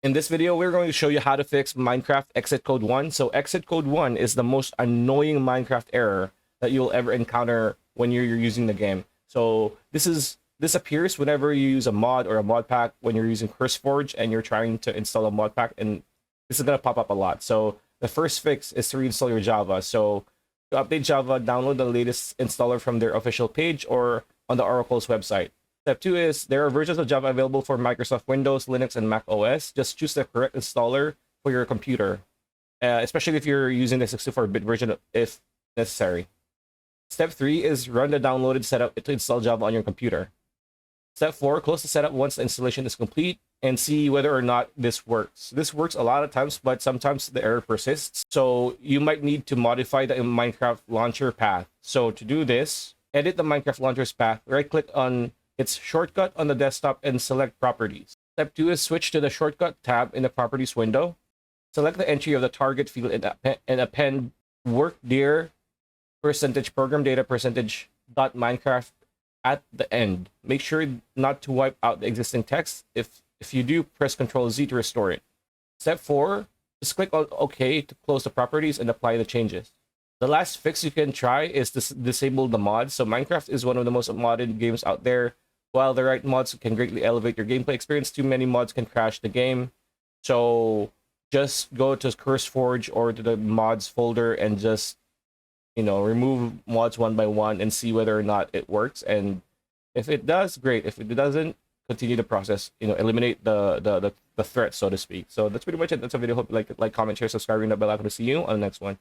In this video, we're going to show you how to fix Minecraft exit code 1. So exit code 1 is the most annoying Minecraft error that you'll ever encounter when you're using the game. So this appears whenever you use a mod or a mod pack when you're using CurseForge and you're trying to install a mod pack, and this is going to pop up a lot. So the first fix is to reinstall your Java. So to update Java, download the latest installer from their official page or on the Oracle's website. Step 2 is there are versions of Java available for Microsoft Windows, Linux, and Mac OS. Just choose the correct installer for your computer, especially if you're using the 64-bit version if necessary. Step 3 is run the downloaded setup to install Java on your computer. Step 4, close the setup once the installation is complete and see whether or not this works. This works a lot of times, but sometimes the error persists. So you might need to modify the Minecraft launcher path. So to do this, edit the Minecraft launcher's path, right-click on its shortcut on the desktop and select Properties. Step 2 is switch to the Shortcut tab in the Properties window. Select the entry of the target field and append workdir %program data %.minecraft at the end. Make sure not to wipe out the existing text. If you do, press Ctrl Z to restore it. Step 4, just click on OK to close the properties and apply the changes. The last fix you can try is to disable the mods. So Minecraft is one of the most modded games out there. While the right mods can greatly elevate your gameplay experience, too many mods can crash the game. So just go to CurseForge or to the mods folder and just, remove mods one by one and see whether or not it works. And if it does, great. If it doesn't, continue the process. Eliminate the threat, so to speak. So that's pretty much it. That's a video. Hope you like, comment, share, subscribe, ring the bell icon to see you on the next one.